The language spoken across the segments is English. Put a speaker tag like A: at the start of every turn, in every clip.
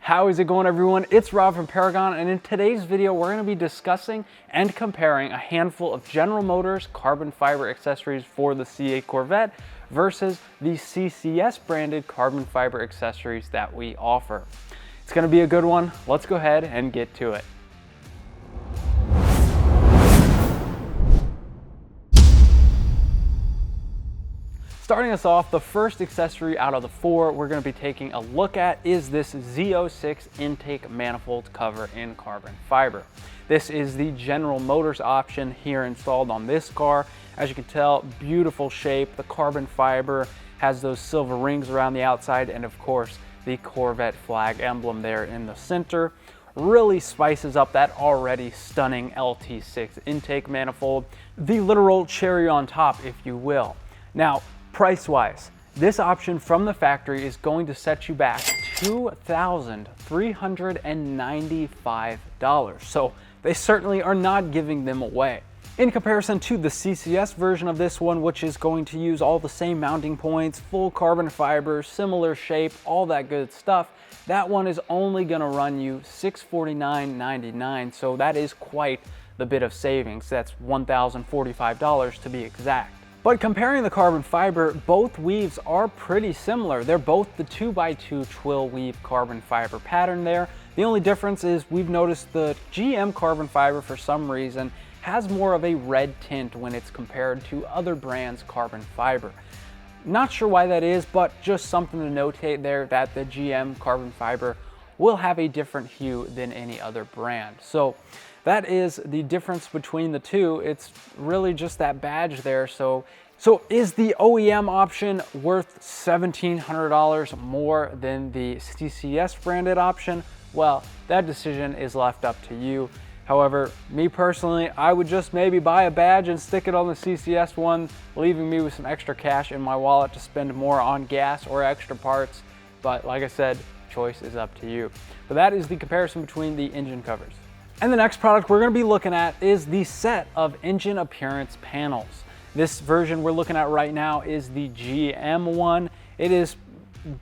A: How is it going, everyone? It's Rob from Paragon, and in today's video we're going to be discussing and comparing a handful of General Motors carbon fiber accessories for the C8 Corvette versus the CCS branded carbon fiber accessories that we offer. It's going to be a good one. Let's go ahead and get to it. Starting us off, the first accessory out of the four we're going to be taking a look at is this Z06 intake manifold cover in carbon fiber. This is the General Motors option here installed on this car. As you can tell, beautiful shape. The carbon fiber has those silver rings around the outside, and of course the Corvette flag emblem there in the center. Really spices up that already stunning LT6 intake manifold. The literal cherry on top, if you will. Now, price-wise, this option from the factory is going to set you back $2,395. So they certainly are not giving them away. In comparison to the CCS version of this one, which is going to use all the same mounting points, full carbon fiber, similar shape, all that good stuff, that one is only going to run you $649.99. So that is quite the bit of savings. That's $1,045 to be exact. But comparing the carbon fiber, both weaves are pretty similar. They're both the 2x2 twill weave carbon fiber pattern there. The only difference is we've noticed the GM carbon fiber for some reason has more of a red tint when it's compared to other brands' carbon fiber. Not sure why that is, but just something to notate there that the GM carbon fiber will have a different hue than any other brand. So that is the difference between the two. It's really just that badge there. So is the OEM option worth $1,700 more than the CCS branded option? Well, that decision is left up to you. However, me personally, I would just maybe buy a badge and stick it on the CCS one, leaving me with some extra cash in my wallet to spend more on gas or extra parts. But like I said, choice is up to you. But that is the comparison between the engine covers. And the next product we're going to be looking at is the set of engine appearance panels. This version we're looking at right now is the GM one. It is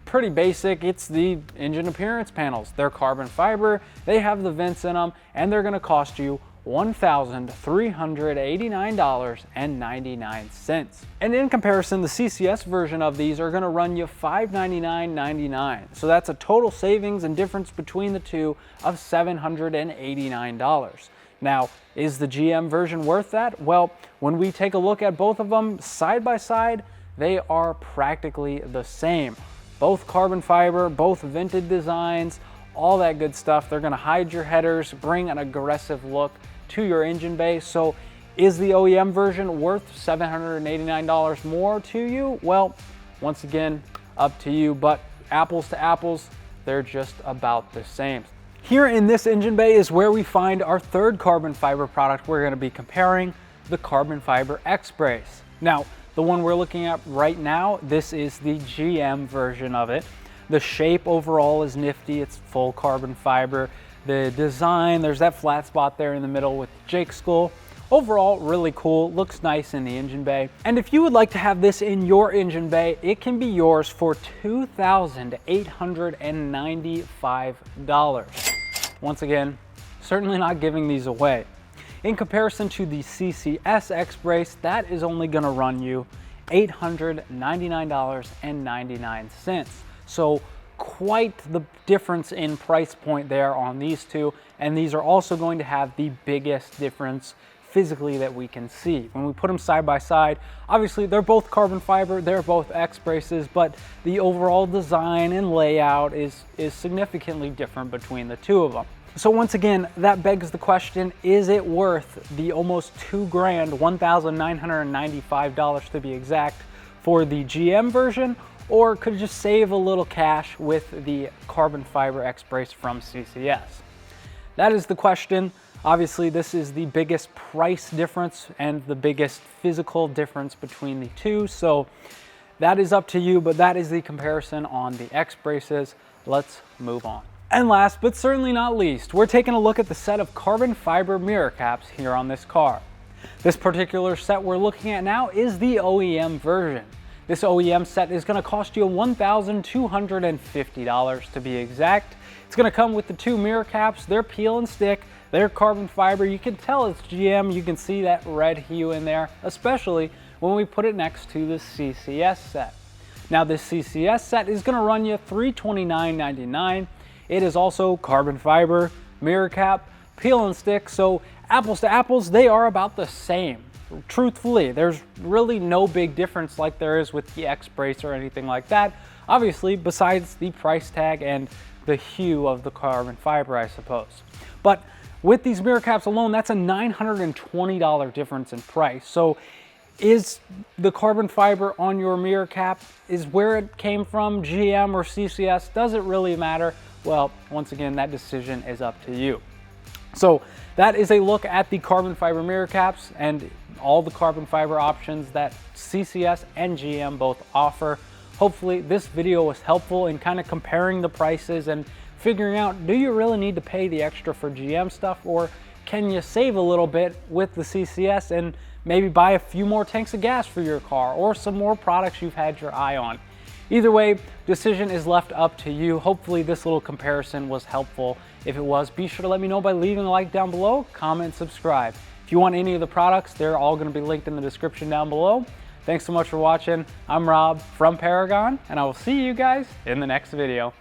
A: pretty basic. It's the engine appearance panels. They're carbon fiber, they have the vents in them, and they're going to cost you $1,389.99. And in comparison, the CCS version of these are going to run you $599.99. So that's a total savings and difference between the two of $789. Now, is the GM version worth that? Well, when we take a look at both of them side by side, they are practically the same. Both carbon fiber, both vented designs, all that good stuff. They're going to hide your headers, bring an aggressive look to your engine bay. So is the OEM version worth $789 more to you? Well, once again, up to you, but apples to apples, they're just about the same. Here in this engine bay is where we find our third carbon fiber product we're going to be comparing, the carbon fiber Xrays. Now, the one we're looking at right now, this is the GM version of it. The shape overall is nifty. It's full carbon fiber. The design, there's that flat spot there in the middle with the Jake skull. Overall, really cool, looks nice in the engine bay. And if you would like to have this in your engine bay, it can be yours for $2,895. Once again, certainly not giving these away. In comparison to the CCS Xrays, that is only gonna run you $899.99. So quite the difference in price point there on these two, and these are also going to have the biggest difference physically that we can see. When we put them side by side, obviously they're both carbon fiber, they're both Xrays, but the overall design and layout is significantly different between the two of them. So once again, that begs the question, is it worth the almost $2,000, $1,995 to be exact, for the GM version? Or could you just save a little cash with the carbon fiber Xrays from CCS? That is the question. Obviously, this is the biggest price difference and the biggest physical difference between the two. So that is up to you, but that is the comparison on the Xrays. Let's move on. And last but certainly not least, we're taking a look at the set of carbon fiber mirror caps here on this car. This particular set we're looking at now is the OEM version. This OEM set is going to cost you $1,250 to be exact. It's going to come with the 2 mirror caps. They're peel and stick. They're carbon fiber. You can tell it's GM. You can see that red hue in there, especially when we put it next to the CCS set. Now this CCS set is going to run you $329.99. It is also carbon fiber, mirror cap, peel and stick, so apples to apples, they are about the same. Truthfully, there's really no big difference like there is with the X-Brace or anything like that, obviously, besides the price tag and the hue of the carbon fiber, I suppose. But with these mirror caps alone, that's a $920 difference in price. So is the carbon fiber on your mirror cap, is where it came from, GM or CCS, does it really matter? Well, once again, that decision is up to you. So that is a look at the carbon fiber mirror caps and all the carbon fiber options that CCS and GM both offer. Hopefully this video was helpful in kind of comparing the prices and figuring out, do you really need to pay the extra for GM stuff, or can you save a little bit with the CCS and maybe buy a few more tanks of gas for your car or some more products you've had your eye on? Either way, decision is left up to you. Hopefully this little comparison was helpful. If it was, be sure to let me know by leaving a like down below, comment, subscribe. If you want any of the products, they're all going to be linked in the description down below. Thanks so much for watching. I'm Rob from Paragon, and I will see you guys in the next video.